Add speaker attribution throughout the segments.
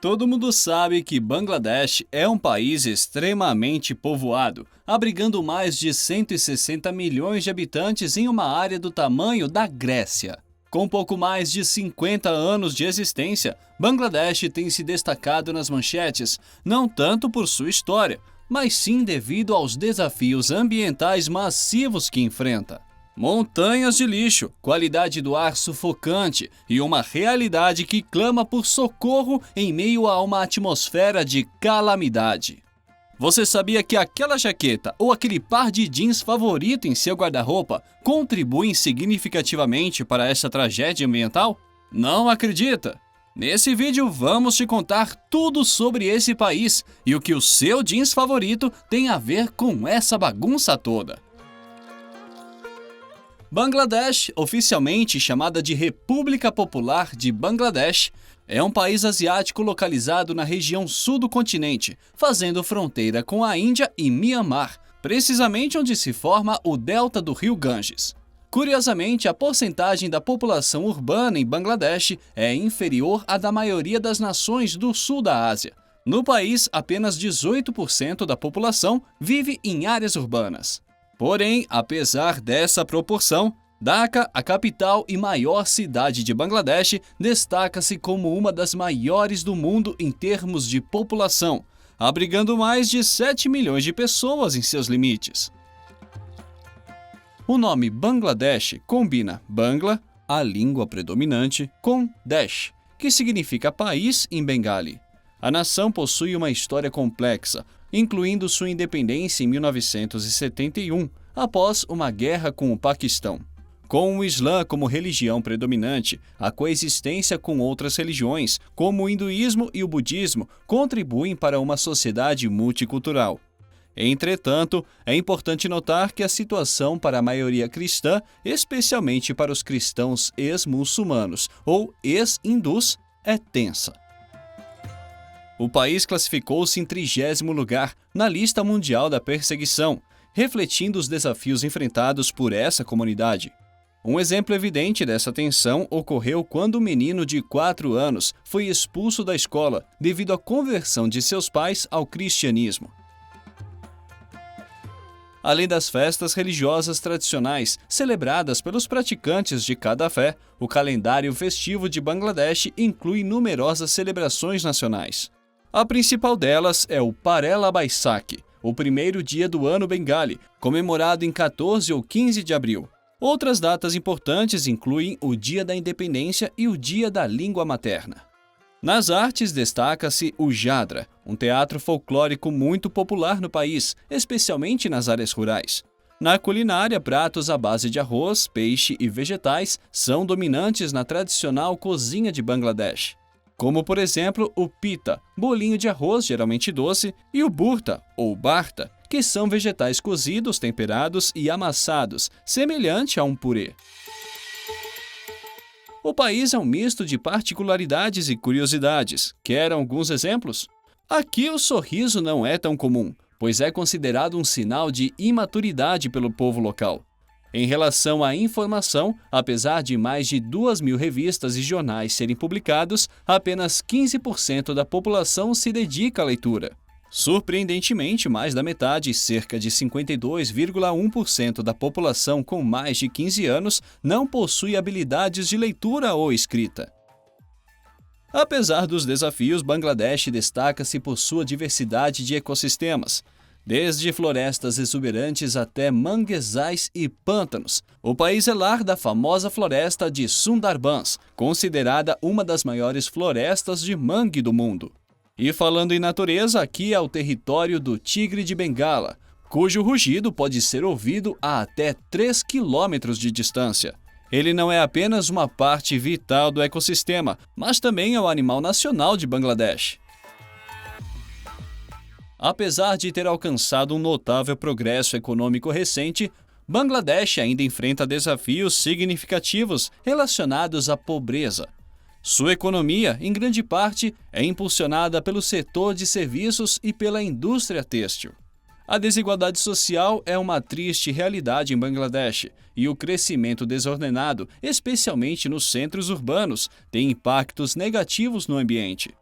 Speaker 1: Todo mundo sabe que Bangladesh é um país extremamente povoado, abrigando mais de 160 milhões de habitantes em uma área do tamanho da Grécia. Com pouco mais de 50 anos de existência, Bangladesh tem se destacado nas manchetes, não tanto por sua história, mas sim devido aos desafios ambientais massivos que enfrenta. Montanhas de lixo, qualidade do ar sufocante e uma realidade que clama por socorro em meio a uma atmosfera de calamidade. Você sabia que aquela jaqueta ou aquele par de jeans favorito em seu guarda-roupa contribuem significativamente para essa tragédia ambiental? Não acredita? Nesse vídeo vamos te contar tudo sobre esse país e o que o seu jeans favorito tem a ver com essa bagunça toda. Bangladesh, oficialmente chamada de República Popular de Bangladesh, é um país asiático localizado na região sul do continente, fazendo fronteira com a Índia e Myanmar, precisamente onde se forma o delta do rio Ganges. Curiosamente, a porcentagem da população urbana em Bangladesh é inferior à da maioria das nações do sul da Ásia. No país, apenas 18% da população vive em áreas urbanas. Porém, apesar dessa proporção, Dhaka, a capital e maior cidade de Bangladesh, destaca-se como uma das maiores do mundo em termos de população, abrigando mais de 7 milhões de pessoas em seus limites. O nome Bangladesh combina Bangla, a língua predominante, com Desh, que significa país em bengali. A nação possui uma história complexa, incluindo sua independência em 1971, após uma guerra com o Paquistão. Com o Islã como religião predominante, a coexistência com outras religiões, como o hinduísmo e o budismo, contribuem para uma sociedade multicultural. Entretanto, é importante notar que a situação para a maioria cristã, especialmente para os cristãos ex-muçulmanos ou ex-hindus, é tensa. O país classificou-se em 30º lugar na lista mundial da perseguição, refletindo os desafios enfrentados por essa comunidade. Um exemplo evidente dessa tensão ocorreu quando um menino de 4 anos foi expulso da escola devido à conversão de seus pais ao cristianismo. Além das festas religiosas tradicionais celebradas pelos praticantes de cada fé, o calendário festivo de Bangladesh inclui numerosas celebrações nacionais. A principal delas é o Parela Baisakhi, o primeiro dia do ano bengali, comemorado em 14 ou 15 de abril. Outras datas importantes incluem o Dia da Independência e o Dia da Língua Materna. Nas artes destaca-se o Jadra, um teatro folclórico muito popular no país, especialmente nas áreas rurais. Na culinária, pratos à base de arroz, peixe e vegetais são dominantes na tradicional cozinha de Bangladesh, como por exemplo o pita, bolinho de arroz geralmente doce, e o burta, ou barta, que são vegetais cozidos, temperados e amassados, semelhante a um purê. O país é um misto de particularidades e curiosidades. Quer alguns exemplos? Aqui o sorriso não é tão comum, pois é considerado um sinal de imaturidade pelo povo local. Em relação à informação, apesar de mais de 2.000 revistas e jornais serem publicados, apenas 15% da população se dedica à leitura. Surpreendentemente, mais da metade, cerca de 52,1% da população com mais de 15 anos, não possui habilidades de leitura ou escrita. Apesar dos desafios, Bangladesh destaca-se por sua diversidade de ecossistemas. Desde florestas exuberantes até manguezais e pântanos, o país é lar da famosa floresta de Sundarbans, considerada uma das maiores florestas de mangue do mundo. E falando em natureza, aqui é o território do tigre de Bengala, cujo rugido pode ser ouvido a até 3 quilômetros de distância. Ele não é apenas uma parte vital do ecossistema, mas também é o animal nacional de Bangladesh. Apesar de ter alcançado um notável progresso econômico recente, Bangladesh ainda enfrenta desafios significativos relacionados à pobreza. Sua economia, em grande parte, é impulsionada pelo setor de serviços e pela indústria têxtil. A desigualdade social é uma triste realidade em Bangladesh e o crescimento desordenado, especialmente nos centros urbanos, tem impactos negativos no ambiente.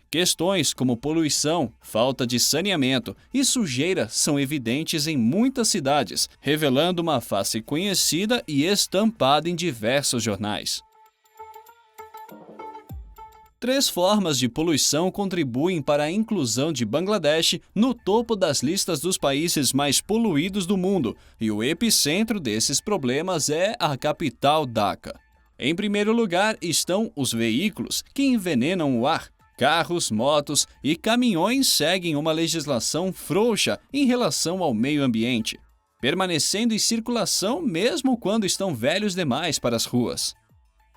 Speaker 1: Questões como poluição, falta de saneamento e sujeira são evidentes em muitas cidades, revelando uma face conhecida e estampada em diversos jornais. 3 formas de poluição contribuem para a inclusão de Bangladesh no topo das listas dos países mais poluídos do mundo, e o epicentro desses problemas é a capital Dhaka. Em primeiro lugar estão os veículos, que envenenam o ar. Carros, motos e caminhões seguem uma legislação frouxa em relação ao meio ambiente, permanecendo em circulação mesmo quando estão velhos demais para as ruas.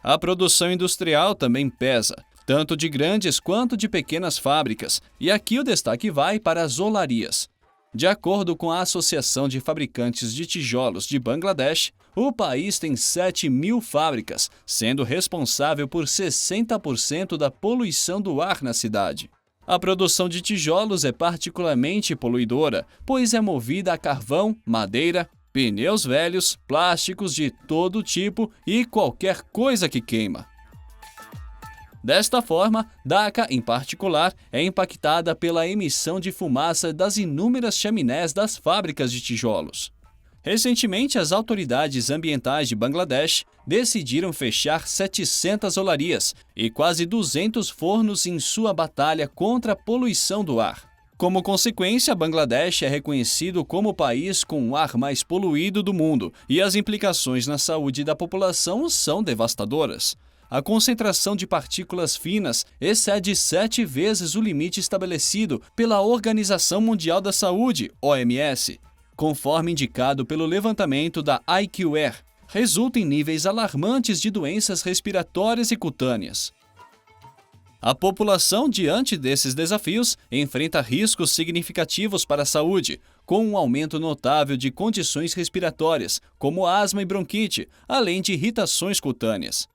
Speaker 1: A produção industrial também pesa, tanto de grandes quanto de pequenas fábricas, e aqui o destaque vai para as olarias. De acordo com a Associação de Fabricantes de Tijolos de Bangladesh, o país tem 7.000 fábricas, sendo responsável por 60% da poluição do ar na cidade. A produção de tijolos é particularmente poluidora, pois é movida a carvão, madeira, pneus velhos, plásticos de todo tipo e qualquer coisa que queima. Desta forma, Dhaka, em particular, é impactada pela emissão de fumaça das inúmeras chaminés das fábricas de tijolos. Recentemente, as autoridades ambientais de Bangladesh decidiram fechar 700 olarias e quase 200 fornos em sua batalha contra a poluição do ar. Como consequência, Bangladesh é reconhecido como o país com o ar mais poluído do mundo e as implicações na saúde da população são devastadoras. A concentração de partículas finas excede 7 vezes o limite estabelecido pela Organização Mundial da Saúde, OMS, conforme indicado pelo levantamento da IQAir. Resulta em níveis alarmantes de doenças respiratórias e cutâneas. A população, diante desses desafios, enfrenta riscos significativos para a saúde, com um aumento notável de condições respiratórias, como asma e bronquite, além de irritações cutâneas.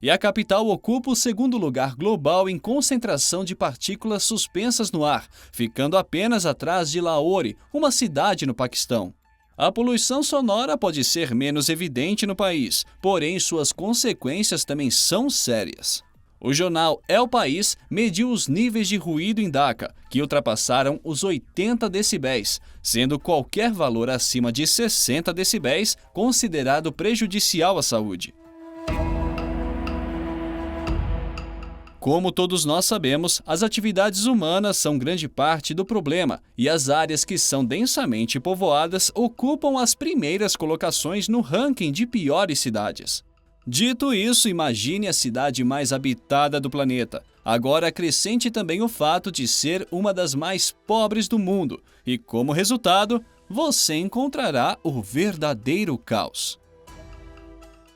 Speaker 1: E a capital ocupa o segundo lugar global em concentração de partículas suspensas no ar, ficando apenas atrás de Lahore, uma cidade no Paquistão. A poluição sonora pode ser menos evidente no país, porém suas consequências também são sérias. O jornal El País mediu os níveis de ruído em Dhaka, que ultrapassaram os 80 decibéis, sendo qualquer valor acima de 60 decibéis considerado prejudicial à saúde. Como todos nós sabemos, as atividades humanas são grande parte do problema e as áreas que são densamente povoadas ocupam as primeiras colocações no ranking de piores cidades. Dito isso, imagine a cidade mais habitada do planeta. Agora acrescente também o fato de ser uma das mais pobres do mundo e, como resultado, você encontrará o verdadeiro caos.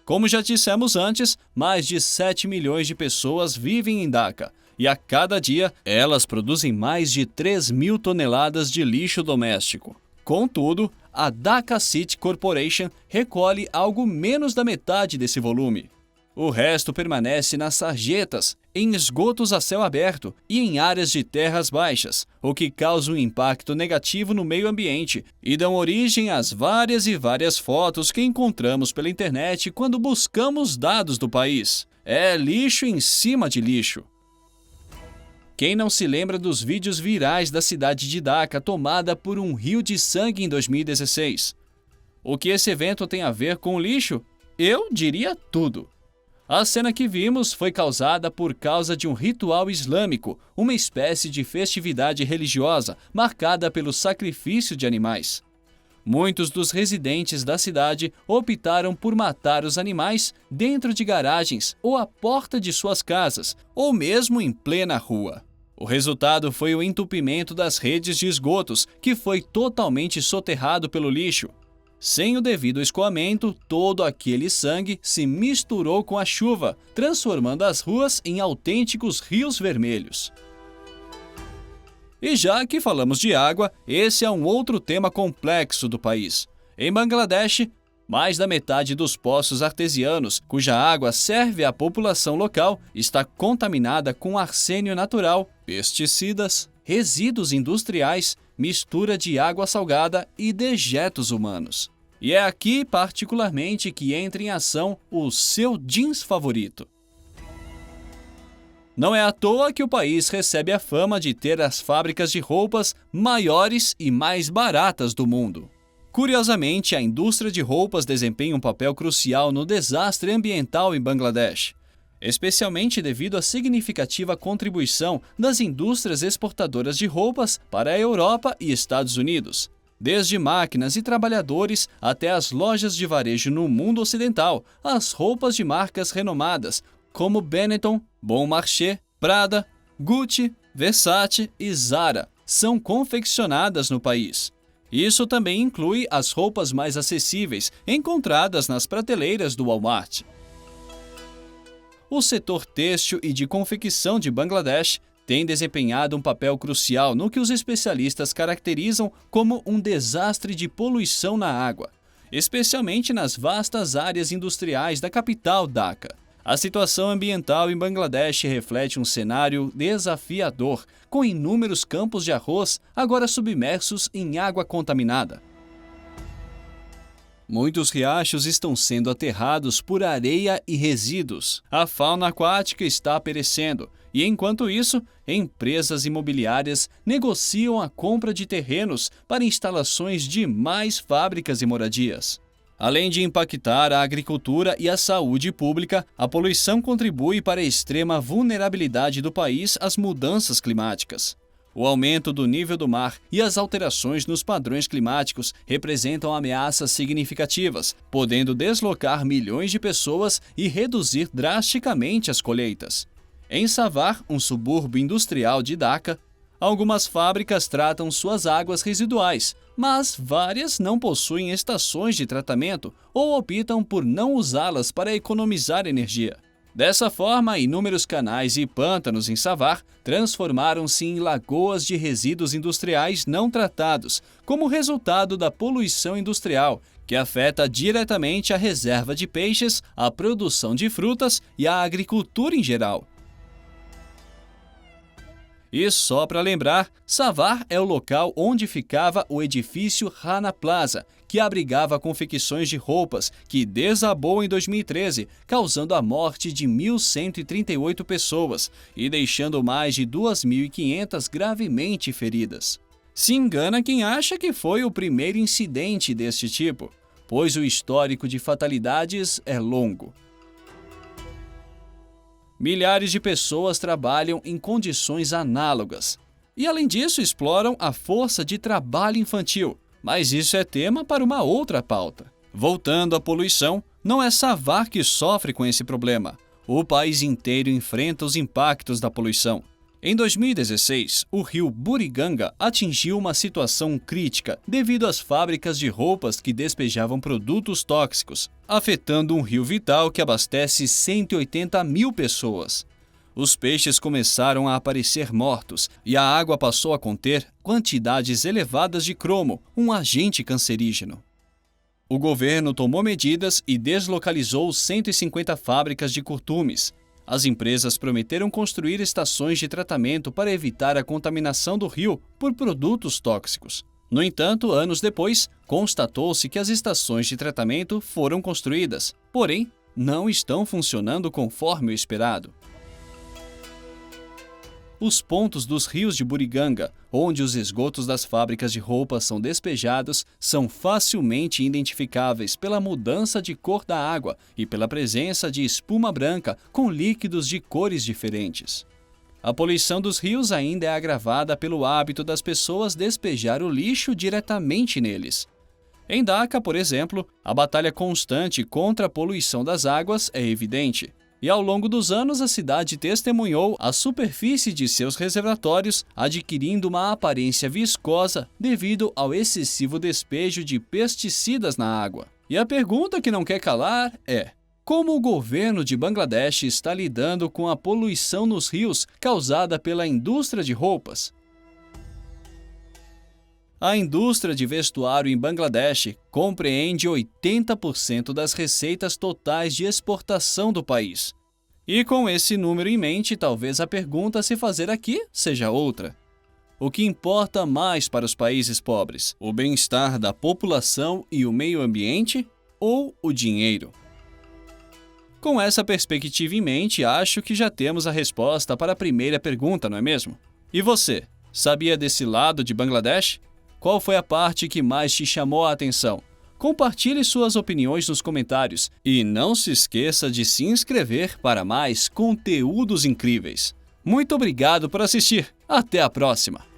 Speaker 1: Como já dissemos antes, mais de 7 milhões de pessoas vivem em Dhaka e a cada dia elas produzem mais de 3.000 toneladas de lixo doméstico. Contudo, a Dhaka City Corporation recolhe algo menos da metade desse volume. O resto permanece nas sarjetas, em esgotos a céu aberto e em áreas de terras baixas, o que causa um impacto negativo no meio ambiente e dão origem às várias fotos que encontramos pela internet quando buscamos dados do país. É lixo em cima de lixo. Quem não se lembra dos vídeos virais da cidade de Dhaka tomada por um rio de sangue em 2016? O que esse evento tem a ver com o lixo? Eu diria tudo. A cena que vimos foi causada por causa de um ritual islâmico, uma espécie de festividade religiosa marcada pelo sacrifício de animais. Muitos dos residentes da cidade optaram por matar os animais dentro de garagens ou à porta de suas casas, ou mesmo em plena rua. O resultado foi o entupimento das redes de esgotos, que foi totalmente soterrado pelo lixo. Sem o devido escoamento, todo aquele sangue se misturou com a chuva, transformando as ruas em autênticos rios vermelhos. E já que falamos de água, esse é um outro tema complexo do país. Em Bangladesh, mais da metade dos poços artesianos, cuja água serve à população local, está contaminada com arsênio natural, pesticidas, resíduos industriais, mistura de água salgada e dejetos humanos. E é aqui, particularmente, que entra em ação o seu jeans favorito. Não é à toa que o país recebe a fama de ter as fábricas de roupas maiores e mais baratas do mundo. Curiosamente, a indústria de roupas desempenha um papel crucial no desastre ambiental em Bangladesh, especialmente devido à significativa contribuição das indústrias exportadoras de roupas para a Europa e Estados Unidos. Desde máquinas e trabalhadores até as lojas de varejo no mundo ocidental, as roupas de marcas renomadas como Benetton, Bon Marché, Prada, Gucci, Versace e Zara são confeccionadas no país. Isso também inclui as roupas mais acessíveis encontradas nas prateleiras do Walmart. O setor têxtil e de confecção de Bangladesh tem desempenhado um papel crucial no que os especialistas caracterizam como um desastre de poluição na água, especialmente nas vastas áreas industriais da capital Dhaka. A situação ambiental em Bangladesh reflete um cenário desafiador, com inúmeros campos de arroz agora submersos em água contaminada. Muitos riachos estão sendo aterrados por areia e resíduos. A fauna aquática está perecendo e, enquanto isso, empresas imobiliárias negociam a compra de terrenos para instalações de mais fábricas e moradias. Além de impactar a agricultura e a saúde pública, a poluição contribui para a extrema vulnerabilidade do país às mudanças climáticas. O aumento do nível do mar e as alterações nos padrões climáticos representam ameaças significativas, podendo deslocar milhões de pessoas e reduzir drasticamente as colheitas. Em Savar, um subúrbio industrial de Dhaka, algumas fábricas tratam suas águas residuais, mas várias não possuem estações de tratamento ou optam por não usá-las para economizar energia. Dessa forma, inúmeros canais e pântanos em Savar transformaram-se em lagoas de resíduos industriais não tratados, como resultado da poluição industrial, que afeta diretamente a reserva de peixes, a produção de frutas e a agricultura em geral. E só para lembrar, Savar é o local onde ficava o edifício Rana Plaza, que abrigava confecções de roupas, que desabou em 2013, causando a morte de 1.138 pessoas e deixando mais de 2.500 gravemente feridas. Se engana quem acha que foi o primeiro incidente deste tipo, pois o histórico de fatalidades é longo. Milhares de pessoas trabalham em condições análogas e, além disso, exploram a força de trabalho infantil. Mas isso é tema para uma outra pauta. Voltando à poluição, não é Savar que sofre com esse problema. O país inteiro enfrenta os impactos da poluição. Em 2016, o rio Buriganga atingiu uma situação crítica devido às fábricas de roupas que despejavam produtos tóxicos, afetando um rio vital que abastece 180 mil pessoas. Os peixes começaram a aparecer mortos e a água passou a conter quantidades elevadas de cromo, um agente cancerígeno. O governo tomou medidas e deslocalizou 150 fábricas de curtumes. As empresas prometeram construir estações de tratamento para evitar a contaminação do rio por produtos tóxicos. No entanto, anos depois, constatou-se que as estações de tratamento foram construídas, porém, não estão funcionando conforme o esperado. Os pontos dos rios de Buriganga, onde os esgotos das fábricas de roupas são despejados, são facilmente identificáveis pela mudança de cor da água e pela presença de espuma branca com líquidos de cores diferentes. A poluição dos rios ainda é agravada pelo hábito das pessoas despejar o lixo diretamente neles. Em Dhaka, por exemplo, a batalha constante contra a poluição das águas é evidente. E ao longo dos anos, a cidade testemunhou a superfície de seus reservatórios adquirindo uma aparência viscosa devido ao excessivo despejo de pesticidas na água. E a pergunta que não quer calar é: como o governo de Bangladesh está lidando com a poluição nos rios causada pela indústria de roupas? A indústria de vestuário em Bangladesh compreende 80% das receitas totais de exportação do país. E com esse número em mente, talvez a pergunta a se fazer aqui seja outra. O que importa mais para os países pobres? O bem-estar da população e o meio ambiente ou o dinheiro? Com essa perspectiva em mente, acho que já temos a resposta para a primeira pergunta, não é mesmo? E você, sabia desse lado de Bangladesh? Qual foi a parte que mais te chamou a atenção? Compartilhe suas opiniões nos comentários e não se esqueça de se inscrever para mais conteúdos incríveis. Muito obrigado por assistir. Até a próxima!